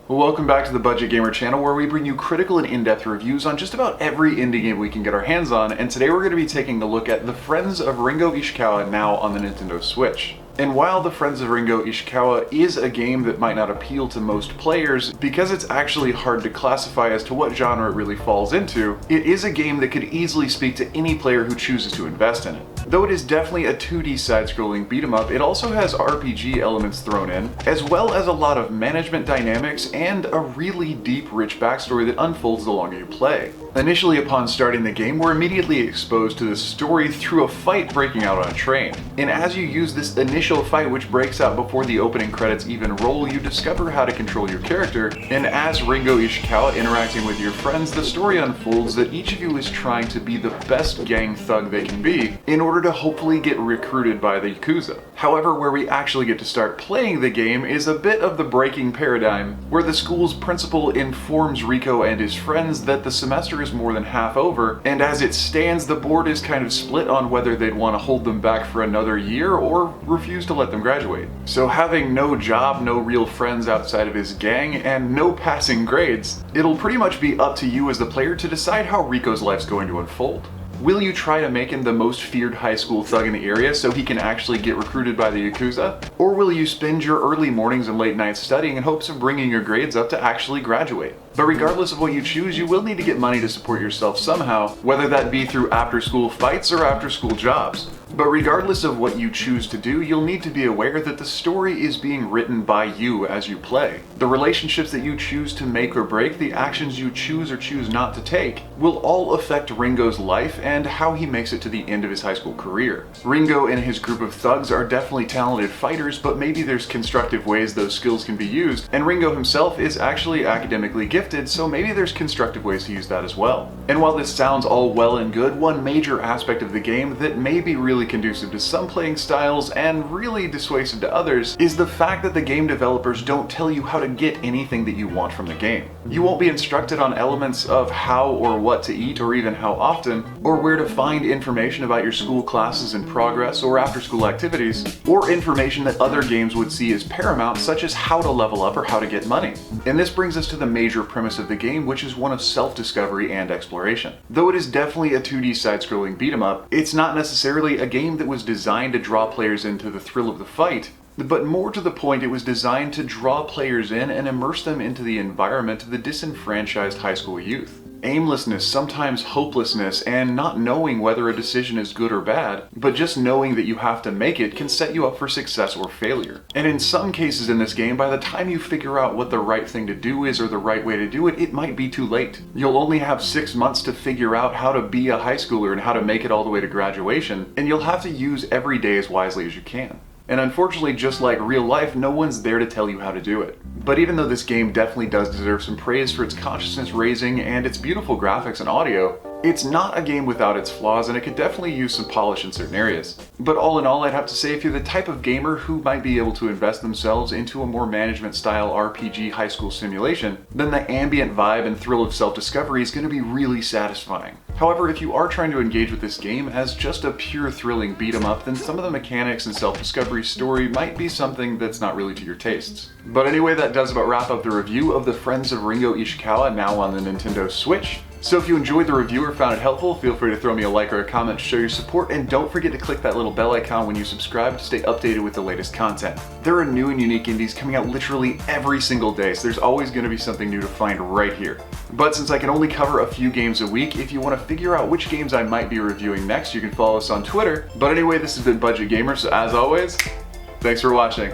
Welcome back to the Budget Gamer channel, where we bring you critical and in-depth reviews on just about every indie game we can get our hands on, and today we're going to be taking a look at the Friends of Ringo Ishikawa now on the Nintendo Switch. And while the Friends of Ringo Ishikawa is a game that might not appeal to most players, because it's actually hard to classify as to what genre it really falls into, it is a game that could easily speak to any player who chooses to invest in it. Though it is definitely a 2D side-scrolling beat-em-up, it also has RPG elements thrown in, as well as a lot of management dynamics and a really deep, rich backstory that unfolds the longer you play. Initially, upon starting the game, we're immediately exposed to the story through a fight breaking out on a train. And as you use this initial fight, which breaks out before the opening credits even roll, you discover how to control your character, and as Ringo Ishikawa interacting with your friends, the story unfolds that each of you is trying to be the best gang thug they can be in order to hopefully get recruited by the Yakuza. However, where we actually get to start playing the game is a bit of the breaking paradigm, where the school's principal informs Rico and his friends that the semester is more than half over, and as it stands, the board is kind of split on whether they'd want to hold them back for another year or refuse to let them graduate. So having no job, no real friends outside of his gang, and no passing grades, it'll pretty much be up to you as the player to decide how Rico's life's going to unfold. Will you try to make him the most feared high school thug in the area so he can actually get recruited by the Yakuza? Or will you spend your early mornings and late nights studying in hopes of bringing your grades up to actually graduate? But regardless of what you choose, you will need to get money to support yourself somehow, whether that be through after-school fights or after-school jobs. But regardless of what you choose to do, you'll need to be aware that the story is being written by you as you play. The relationships that you choose to make or break, the actions you choose or choose not to take, will all affect Ringo's life and how he makes it to the end of his high school career. Ringo and his group of thugs are definitely talented fighters, but maybe there's constructive ways those skills can be used, and Ringo himself is actually academically gifted, so maybe there's constructive ways to use that as well. And while this sounds all well and good, one major aspect of the game that may be really conducive to some playing styles and really dissuasive to others is the fact that the game developers don't tell you how to get anything that you want from the game. You won't be instructed on elements of how or what to eat, or even how often, or where to find information about your school classes in progress or after school activities, or information that other games would see as paramount, such as how to level up or how to get money. And this brings us to the major premise of the game, which is one of self-discovery and exploration. Though it is definitely a 2D side-scrolling beat-em-up, it's not necessarily a game that was designed to draw players into the thrill of the fight, but more to the point, it was designed to draw players in and immerse them into the environment of the disenfranchised high school youth. Aimlessness, sometimes hopelessness, and not knowing whether a decision is good or bad, but just knowing that you have to make it can set you up for success or failure. And in some cases in this game, by the time you figure out what the right thing to do is or the right way to do it, it might be too late. You'll only have 6 months to figure out how to be a high schooler and how to make it all the way to graduation, and you'll have to use every day as wisely as you can. And unfortunately, just like real life, no one's there to tell you how to do it. But even though this game definitely does deserve some praise for its consciousness raising and its beautiful graphics and audio, it's not a game without its flaws, and it could definitely use some polish in certain areas. But all in all, I'd have to say if you're the type of gamer who might be able to invest themselves into a more management-style RPG high school simulation, then the ambient vibe and thrill of self-discovery is going to be really satisfying. However, if you are trying to engage with this game as just a pure thrilling beat-em-up, then some of the mechanics and self-discovery story might be something that's not really to your tastes. But anyway, that does about wrap up the review of the Friends of Ringo Ishikawa now on the Nintendo Switch. So if you enjoyed the review or found it helpful, feel free to throw me a like or a comment to show your support, and don't forget to click that little bell icon when you subscribe to stay updated with the latest content. There are new and unique indies coming out literally every single day, so there's always going to be something new to find right here. But since I can only cover a few games a week, if you want to figure out which games I might be reviewing next, you can follow us on Twitter. But anyway, this has been Budget Gamer, so as always, thanks for watching.